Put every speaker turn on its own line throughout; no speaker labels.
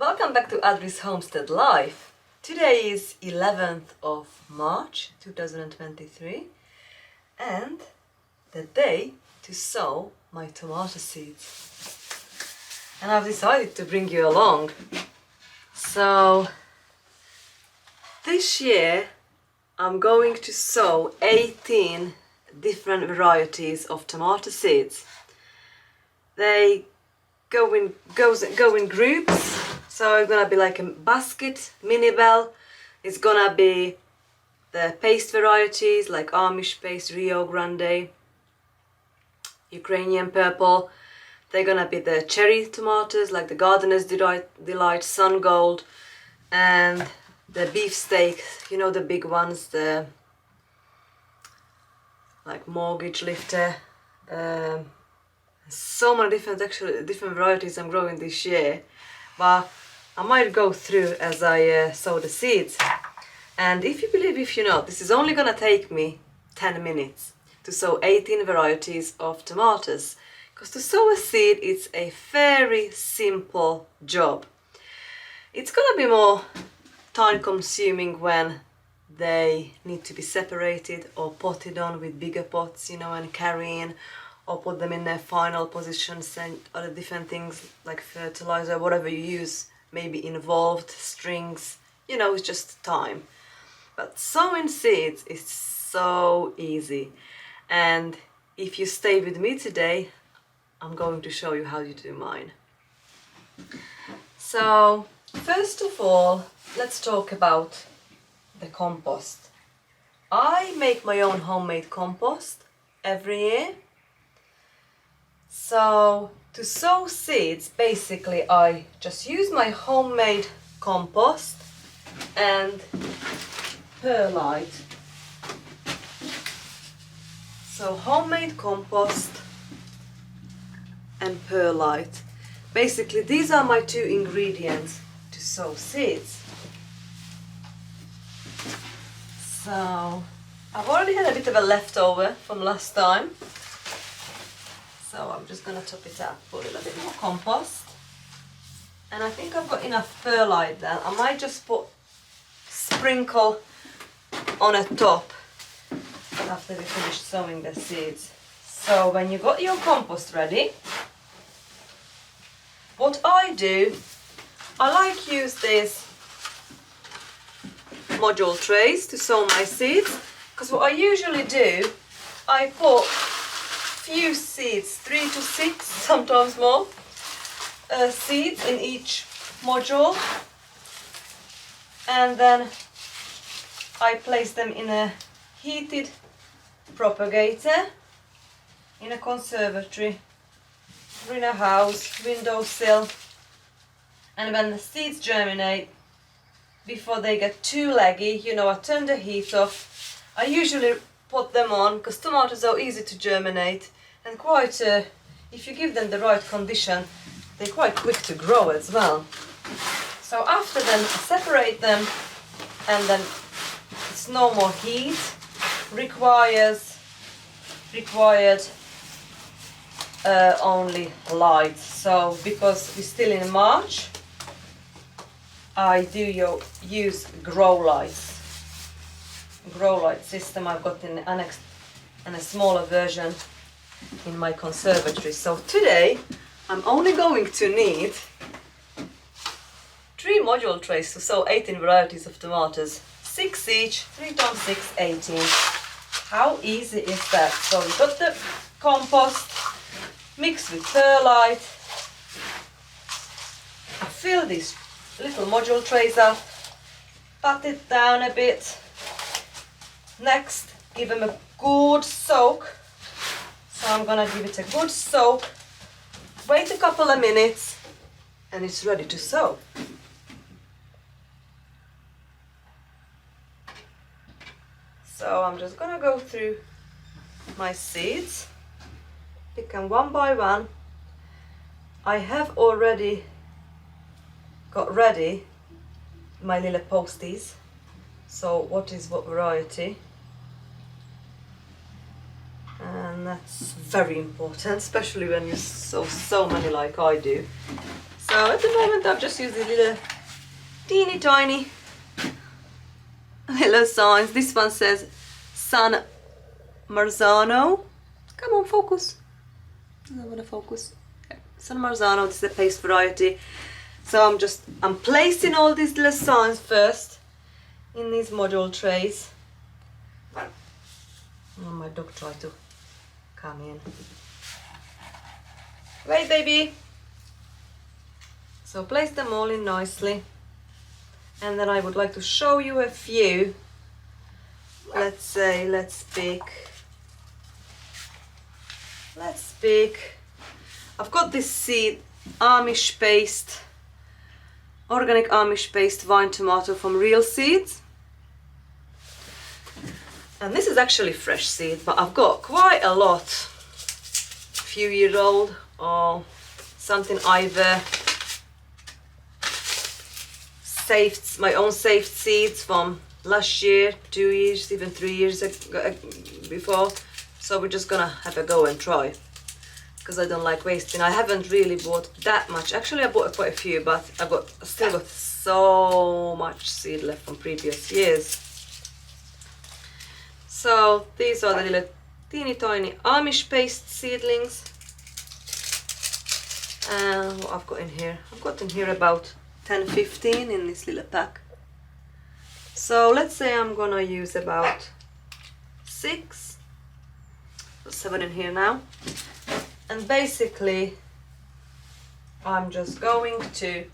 Welcome back to Adri's Homestead Life. Today is 11th of March 2023 and the day to sow my tomato seeds. And I've decided to bring you along. So this year I'm going to sow 18 different varieties of tomato seeds. They go in groups. So it's gonna be like a basket, mini bell. It's gonna be the paste varieties like Amish paste, Rio Grande, Ukrainian purple. They're gonna be the cherry tomatoes like the Gardener's Delight, Sun Gold, and the beefsteak, you know, the big ones, the like mortgage lifter. So many different varieties I'm growing this year, but I might go through as I sow the seeds. And if you believe, if you know, this is only gonna take me 10 minutes to sow 18 varieties of tomatoes, because to sow a seed it's a very simple job. It's gonna be more time consuming when they need to be separated or potted on with bigger pots, you know, and carrying, or put them in their final positions, and other different things like fertilizer, whatever you use may be involved, strings, you know, it's just time. But sowing seeds is so easy, and if you stay with me today, I'm going to show you how you do mine. So first of all, let's talk about the compost. I make my own homemade compost every year. So to sow seeds, basically I just use my homemade compost and perlite. So homemade compost and perlite. Basically these are my two ingredients to sow seeds. So I've already had a bit of a leftover from last time. So I'm just going to top it up, put a little bit more compost. And I think I've got enough perlite then. I might just sprinkle on a top after we finish sowing the seeds. So when you got your compost ready, what I do, I like use these module trays to sow my seeds, because what I usually do, I put few seeds, 3 to 6, sometimes more, seeds in each module, and then I place them in a heated propagator in a conservatory or in a house, windowsill, and when the seeds germinate, before they get too leggy, you know, I turn the heat off. I usually put them on because tomatoes are easy to germinate and quite, if you give them the right condition, they're quite quick to grow as well. So after then, I separate them, and then it's no more heat required, only light. So because we're still in March, I do use grow light system. I've got an annex and a smaller version in my conservatory. So today I'm only going to need 3 module trays to sow 18 varieties of tomatoes, 6 each, 3 times 6, 18. How easy is that? So we've got the compost mixed with perlite. I fill these little module trays up, pat it down a bit. Next, give them a good soak. So I'm gonna give it a good soak, wait a couple of minutes, and it's ready to sow. So I'm just gonna go through my seeds, pick them one by one. I have already got ready my little posties. So what is what variety? And that's very important, especially when you sow so many like I do. So at the moment I've just used these little teeny tiny little signs. This one says San Marzano. Come on, focus. I don't want to focus. Okay. San Marzano, this is a paste variety. So I'm placing all these little signs first in these module trays. Oh, my dog tried to come in. Wait, baby. So place them all in nicely. And then I would like to show you a few. Let's pick. I've got this seed, Amish paste, organic Amish paste vine tomato from Real Seeds. And this is actually fresh seed, but I've got quite a lot, few-year-old or something either saved, my own saved seeds from last year, 2 years, even 3 years before. So we're just gonna have a go and try, because I don't like wasting. I haven't really bought that much. Actually, I bought quite a few, but I still got so much seed left from previous years. So these are the little teeny tiny Amish paste seedlings. And what I've got in here? I've got in here about 10-15 in this little pack. So let's say I'm gonna use about 6, 7 in here now. And basically I'm just going to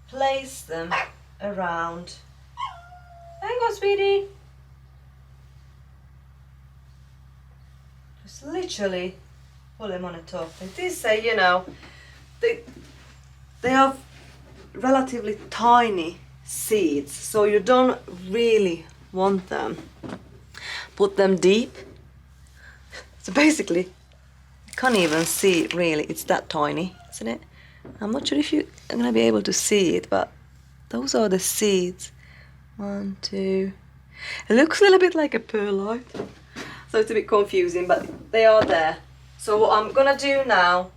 place them around. Hang on, sweetie. Just literally pull them on the top. And these say, you know, they have relatively tiny seeds, so you don't really want them. Put them deep. So basically, you can't even see really. It's that tiny, isn't it? I'm not sure if you're gonna be able to see it, but those are the seeds. 1, 2. It looks a little bit like a perlite. So it's a bit confusing, but they are there. So what I'm gonna do now,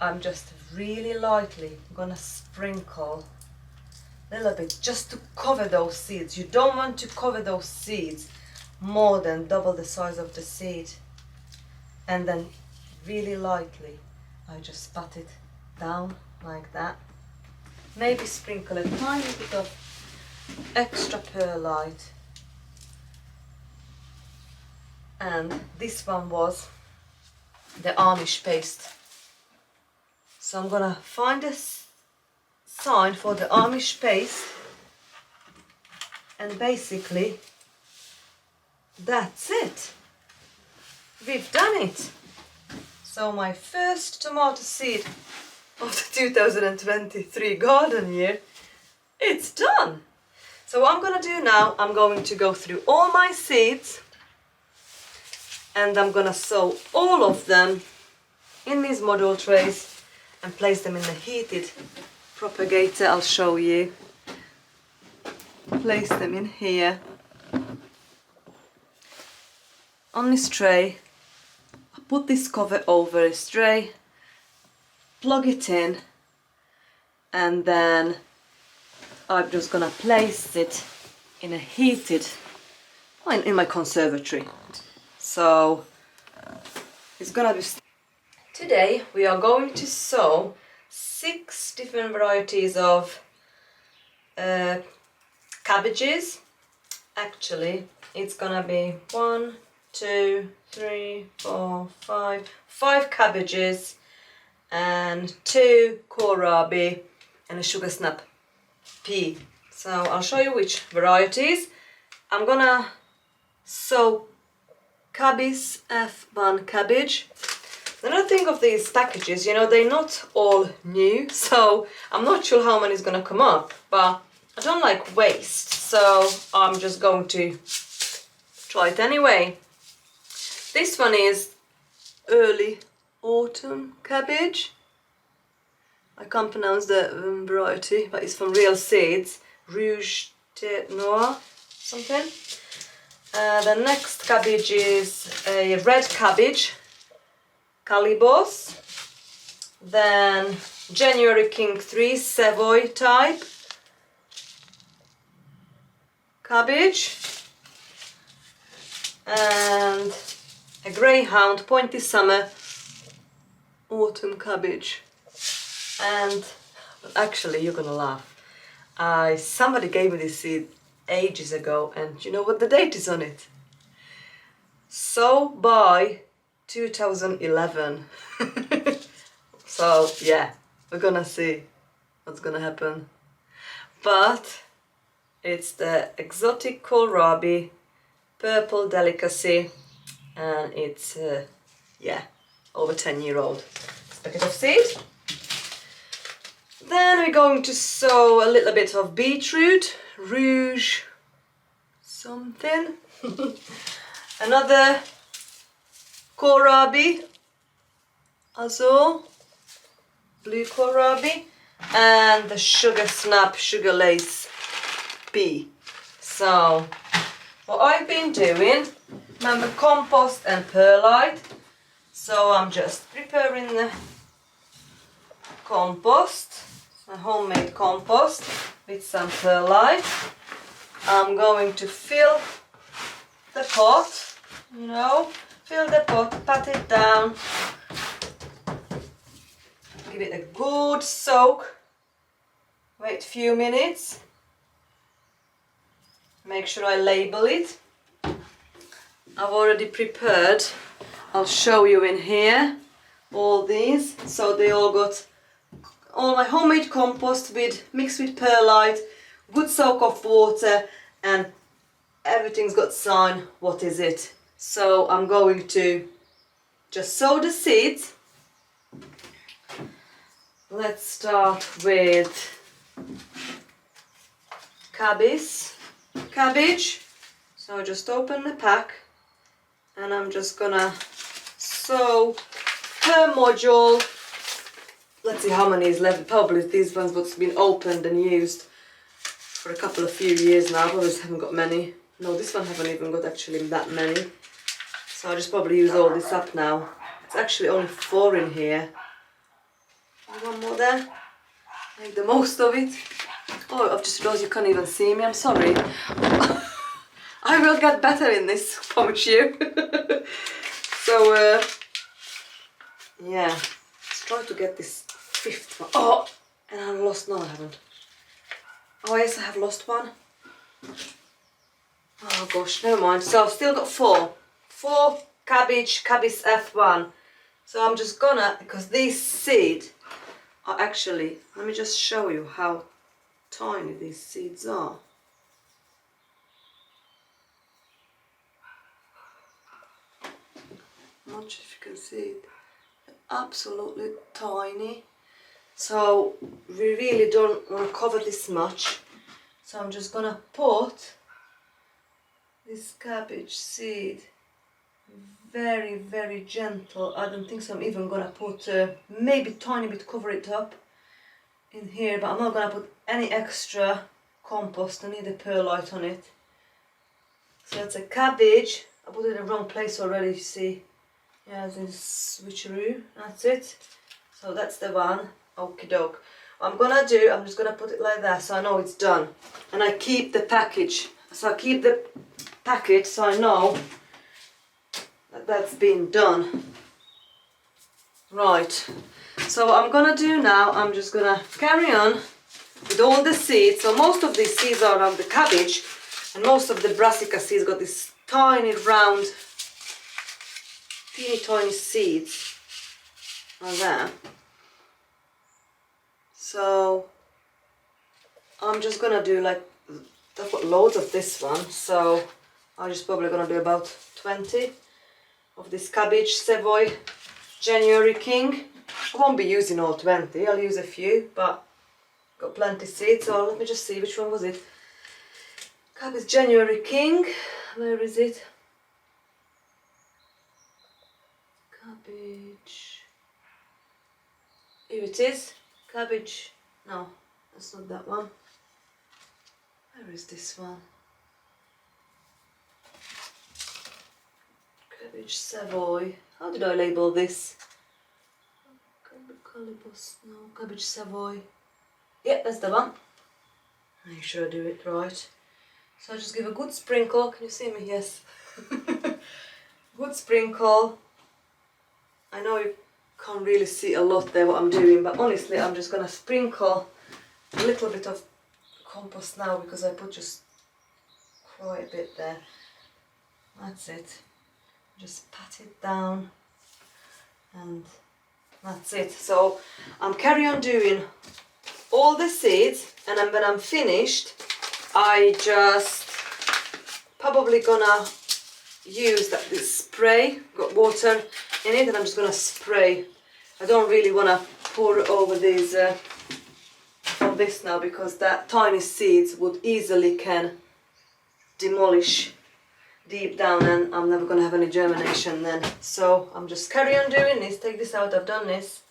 I'm just really lightly gonna sprinkle a little bit just to cover those seeds. You don't want to cover those seeds more than double the size of the seed. And then really lightly, I just pat it down like that. Maybe sprinkle a tiny bit of extra perlite. And this one was the Amish paste. So I'm gonna find a sign for the Amish paste, and basically that's it. We've done it. So my first tomato seed of the 2023 garden year, it's done. So what I'm gonna do now, I'm going to go through all my seeds and I'm gonna sow all of them in these module trays and place them in the heated propagator. I'll show you. Place them in here on this tray. I put this cover over this tray, plug it in, and then I'm just gonna place it in a heated, in my conservatory. So it's gonna be. Today we are going to sow 6 different varieties of cabbages. Actually, it's gonna be 1, 2, 3, 4, 5 cabbages and 2 kohlrabi and a sugar snap pea. So I'll show you which varieties. I'm gonna sow Cabis F1 cabbage. Another thing of these packages, you know, they're not all new, so I'm not sure how many is gonna come up, but I don't like waste, so I'm just going to try it anyway. This one is early autumn cabbage. I can't pronounce the variety, but it's from Real Seeds, Rouge Tête Noire, something. The next cabbage is a red cabbage, Calibos. Then January King 3 Savoy type cabbage. And a Greyhound Pointy Summer Autumn cabbage. And actually, you're gonna laugh. Somebody gave me this seed ages ago, and you know what the date is on it? So by 2011. So yeah, we're gonna see what's gonna happen. But it's the exotic kohlrabi purple delicacy, and it's yeah, over 10-year-old packet of seed. Then we're going to sow a little bit of beetroot, rouge something. Another kohlrabi, azul, blue kohlrabi, and the sugar snap, sugar lace pea. So what I've been doing, remember compost and perlite, so I'm just preparing the compost, a homemade compost with some perlite. I'm going to fill the pot, you know, fill the pot, pat it down, give it a good soak, wait a few minutes, make sure I label it. I've already prepared, I'll show you in here, all these, so they all got all my homemade compost mixed with perlite, good soak of water, and everything's got sign what is it. So I'm going to just sow the seeds. Let's start with cabbage. So just open the pack, and I'm just gonna sow per module. Let's see how many is left. Probably these ones what's been opened and used for a few years now. I probably haven't got many. No, this one haven't even got actually that many. So I'll just probably use all this up now. It's actually only 4 in here. One more there. Make the most of it. Oh, I've just realised you can't even see me. I'm sorry. I will get better in this, I promise you. So, yeah. Let's try to get this 5th one. Oh, and I've lost. No, I haven't. Oh, yes, I have lost one. Oh gosh, never mind. So I've still got 4. 4 cabbage F1. So I'm just gonna, because these seeds are actually, let me just show you how tiny these seeds are. I'm not sure if you can see it. They're absolutely tiny. So we really don't want to cover this much. So I'm just gonna put this cabbage seed very, very gentle. I don't think so. I'm even gonna put maybe tiny bit, cover it up in here, but I'm not gonna put any extra compost. I need a perlite on it. So it's a cabbage. I put it in the wrong place already, you see. Yeah, this switcheroo. That's it. So that's the one. Okie doke. What I'm gonna do, I'm just gonna put it like that so I know it's done. And I keep the package. So I keep the packet so I know that that's been done. Right. So what I'm gonna do now, I'm just gonna carry on with all the seeds. So most of these seeds are on the cabbage, and most of the brassica seeds got this tiny round, teeny tiny seeds like that. So I'm just gonna do like, I've got loads of this one, so I'm just probably gonna do about 20 of this cabbage Savoy January King. I won't be using all 20, I'll use a few, but got plenty seeds. So let me just see, which one was it? Cabbage January King, where is it? Cabbage, here it is. Cabbage, no, that's not that one. Where is this one? Cabbage Savoy. How did I label this? cabbage Savoy. Yeah, that's the one. Make sure I do it right. So I just give a good sprinkle. Can you see me? Yes. Good sprinkle. I know you can't really see a lot there what I'm doing, but honestly I'm just gonna sprinkle a little bit of compost now because I put just quite a bit there. That's it. Just pat it down and that's it. So I'm carry on doing all the seeds, and then when I'm finished I just probably gonna use this spray, got water in it, and I'm just gonna spray. I don't really want to pour over these on this now because that tiny seeds would easily can demolish deep down and I'm never gonna have any germination then. So I'm just carry on doing this. Take this out, I've done this,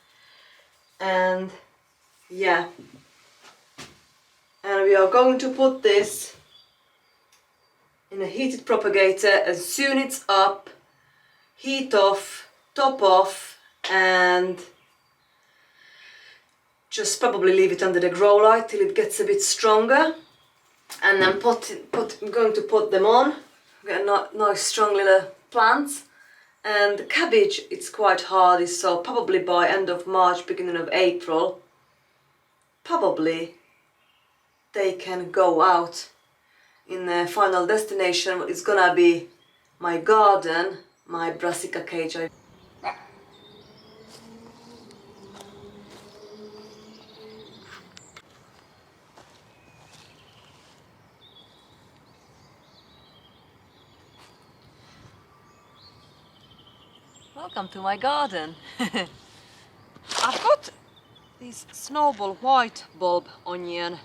and yeah, and we are going to put this in a heated propagator as soon it's up, heat off, top off, and just probably leave it under the grow light till it gets a bit stronger, and then I'm going to put them on. Get a nice strong little plants. And the cabbage, it's quite hardy, so probably by end of March, beginning of April, probably they can go out in the final destination. It's gonna be my garden, my brassica cage. Welcome to my garden. I've got this snowball white bulb onion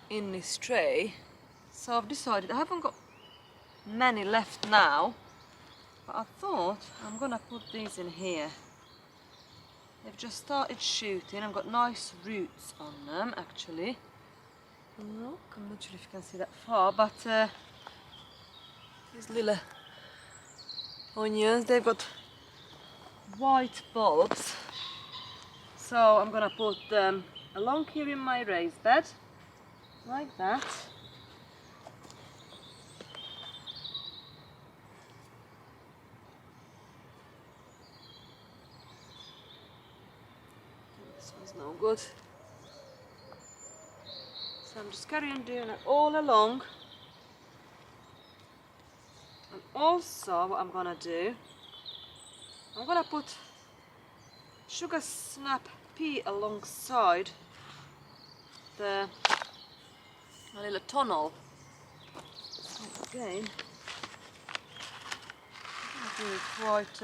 in this tray, so I've decided I haven't got many left now, but I thought I'm gonna put these in here. They've just started shooting. I've got nice roots on them actually. Look, I'm not sure if you can see that far, but these little onions, they've got white bulbs, so I'm gonna put them along here in my raised bed like that. This one's no good, so I'm just carrying on doing it all along. And also what I'm gonna do, I'm gonna put sugar snap pea alongside the little tunnel. So again, I'm gonna do it quite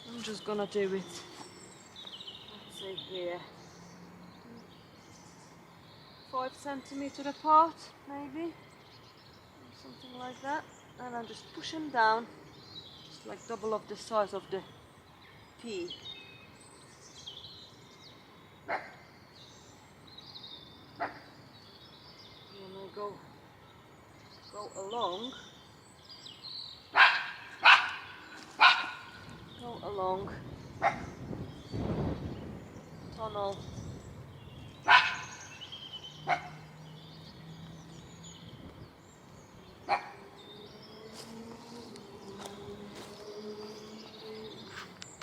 I'm just gonna do it, let's see here, 5 centimeters apart maybe, or something like that, and I'm just push them down, just like double of the size of the pea. And I go along, tunnel